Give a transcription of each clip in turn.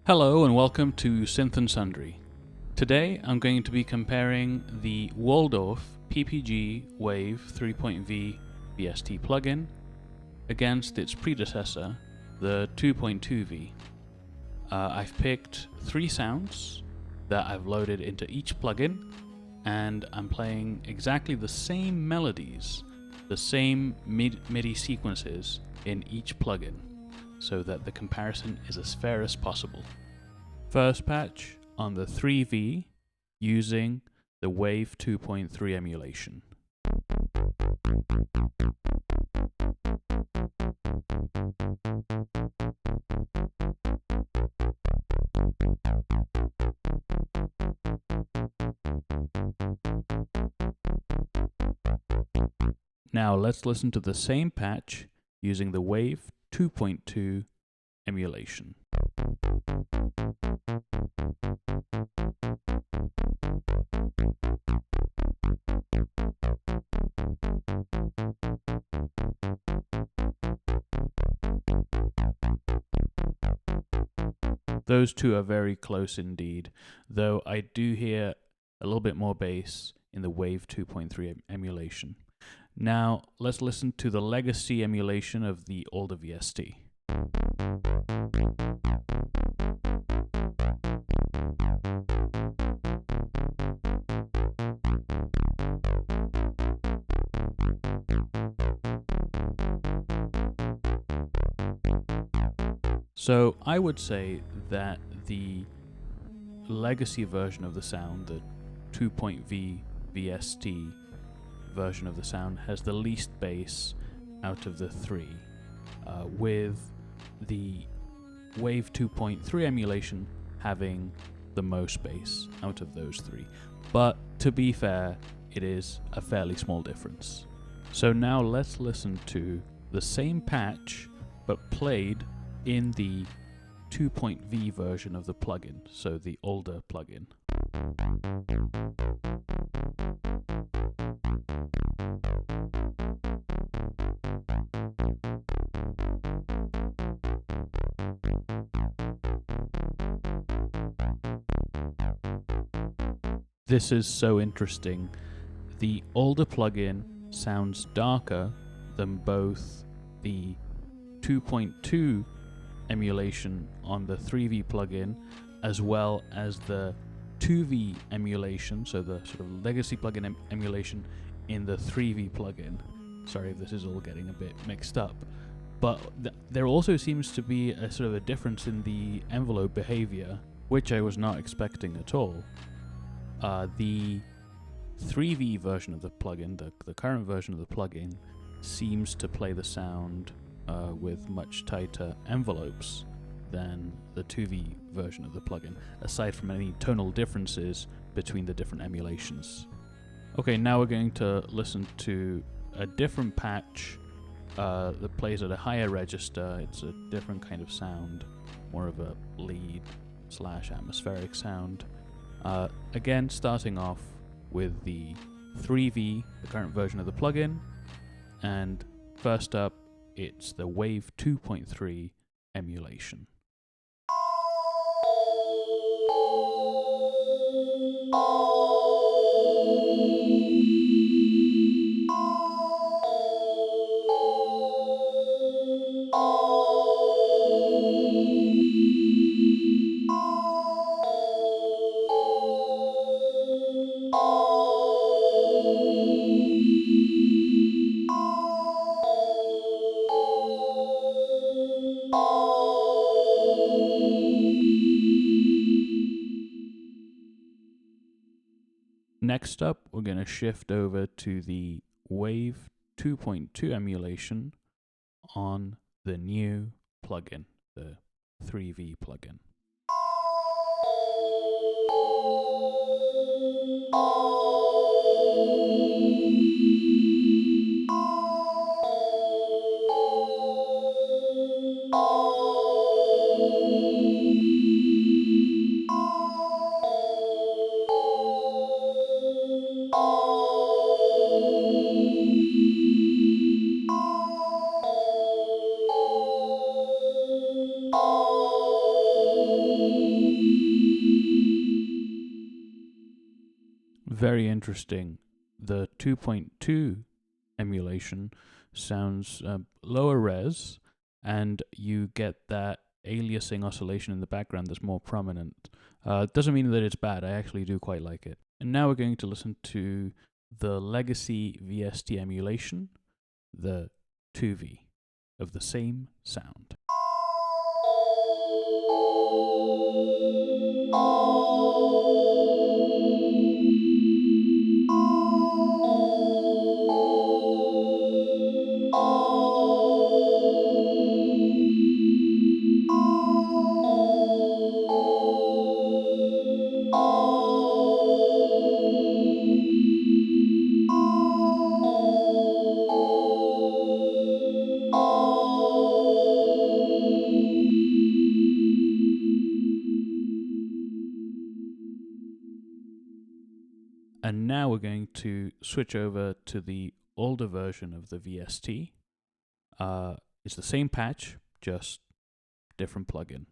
Hello and welcome to Synth and Sundry. Today I'm going to be comparing the Waldorf PPG Wave 3.V VST plugin against its predecessor, the 2.2V. I've picked three sounds that I've loaded into each plugin, and I'm playing exactly the same melodies, the same MIDI sequences in each plugin, so that the comparison is as fair as possible. First patch on the 3V using the Wave 2.3 emulation. Now let's listen to the same patch using the Wave 2.2 emulation. Those two are very close indeed, though I do hear a little bit more bass in the Wave 2.3 emulation. Now let's listen to the legacy emulation of the older VST. So I would say that the legacy version of the sound, the 2.V VST version of the sound, has the least bass out of the three, with the Wave 2.3 emulation having the most bass out of those three. But to be fair, it is a fairly small difference. So now let's listen to the same patch but played in the 2.V version of the plugin, so the older plugin. This is so interesting. The older plugin sounds darker than both the 2.2 emulation on the 3V plugin as well as the 2V emulation, so the sort of legacy plugin emulation in the 3V plugin. Sorry if this is all getting a bit mixed up, but there also seems to be a sort of a difference in the envelope behavior, which I was not expecting at all. The 3V version of the plugin, the current version of the plugin, seems to play the sound with much tighter envelopes than the 2V version of the plugin, aside from any tonal differences between the different emulations. Okay, now we're going to listen to a different patch that plays at a higher register. It's a different kind of sound, more of a lead/atmospheric sound. Again, starting off with the 3V, the current version of the plugin, and first up, it's the Wave 2.3 emulation. Next up, we're going to shift over to the Wave 2.2 emulation on the new plugin, the 3V plugin. very interesting. The 2.2 emulation sounds lower res, and you get that aliasing oscillation in the background that's more prominent. Doesn't mean that it's bad. I actually do quite like it. And now we're going to listen to the legacy VST emulation, the 2V, of the same sound. And now we're going to switch over to the older version of the VST. It's the same patch, just different plugin.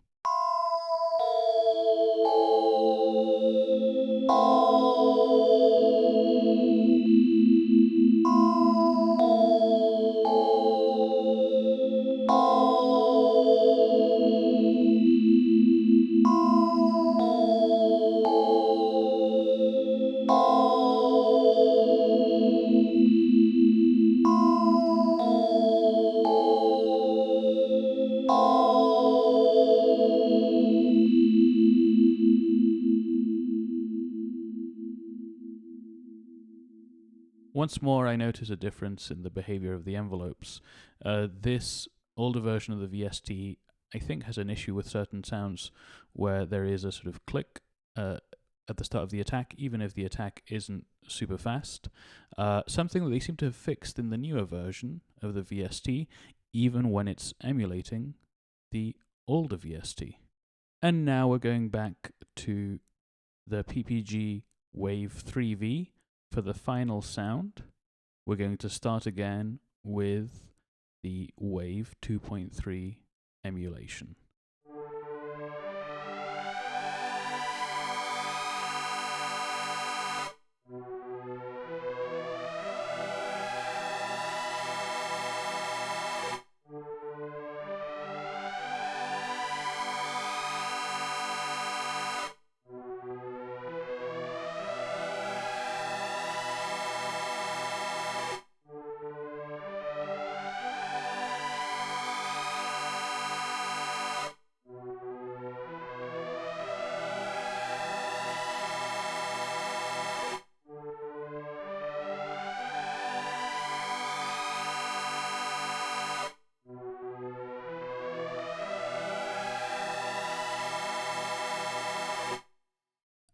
Once more, I notice a difference in the behavior of the envelopes. This older version of the VST, I think, has an issue with certain sounds where there is a sort of click at the start of the attack, even if the attack isn't super fast. Something that they seem to have fixed in the newer version of the VST, even when it's emulating the older VST. And now we're going back to the PPG Wave 3V. For the final sound, we're going to start again with the Wave 2.3 emulation.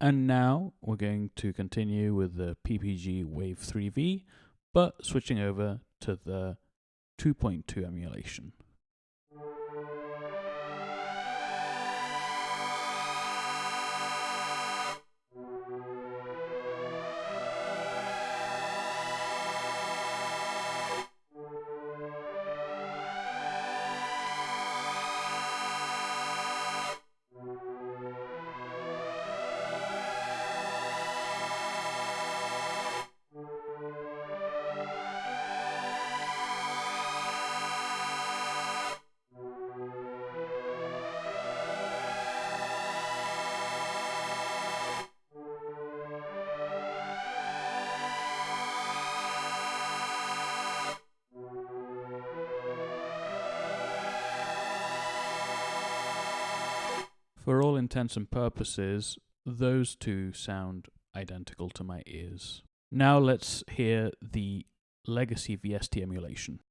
And now we're going to continue with the PPG Wave 3V, but switching over to the 2.2 emulation. For all intents and purposes, those two sound identical to my ears. Now let's hear the legacy VST emulation.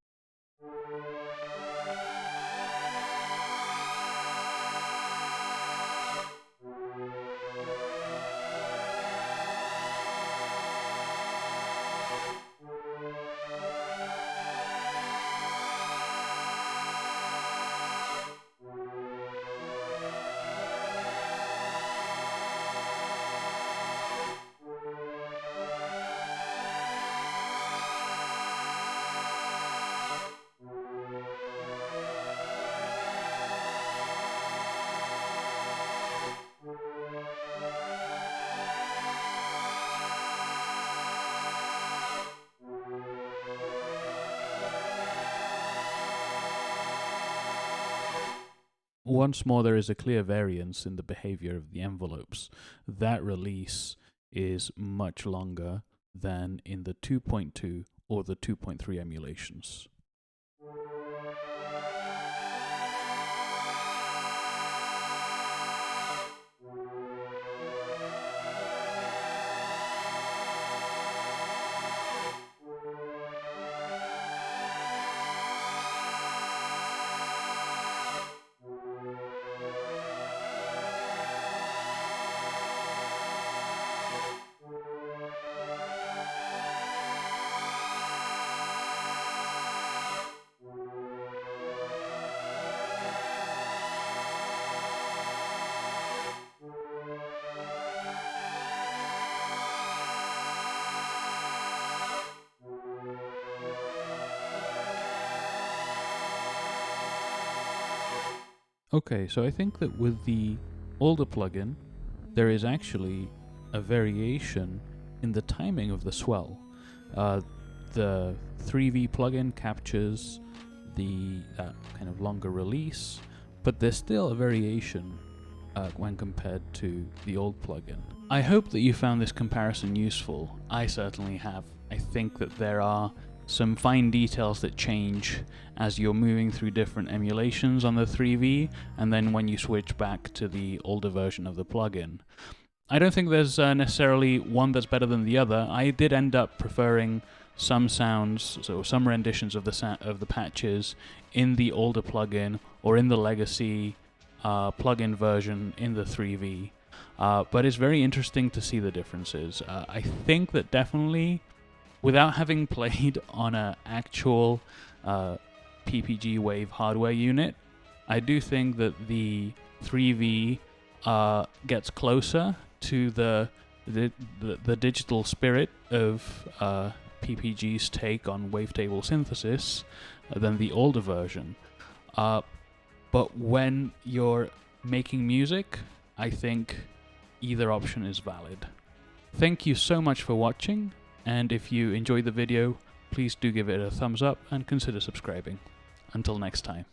once more, there is a clear variance in the behavior of the envelopes. That release is much longer than in the 2.2 or the 2.3 emulations. Okay, so I think that with the older plugin, there is actually a variation in the timing of the swell. The 3V plugin captures the kind of longer release, but there's still a variation when compared to the old plugin. I hope that you found this comparison useful. I certainly have. I think that there are some fine details that change as you're moving through different emulations on the 3V, and then when you switch back to the older version of the plugin. I don't think there's necessarily one that's better than the other. I did end up preferring some sounds, so some renditions of the patches in the older plugin or in the legacy plugin version in the 3V. But it's very interesting to see the differences. I think that definitely, without having played on an actual PPG Wave hardware unit, I do think that the 3V gets closer to the digital spirit of PPG's take on wavetable synthesis than the older version. But when you're making music, I think either option is valid. Thank you so much for watching. And if you enjoyed the video, please do give it a thumbs up and consider subscribing. Until next time.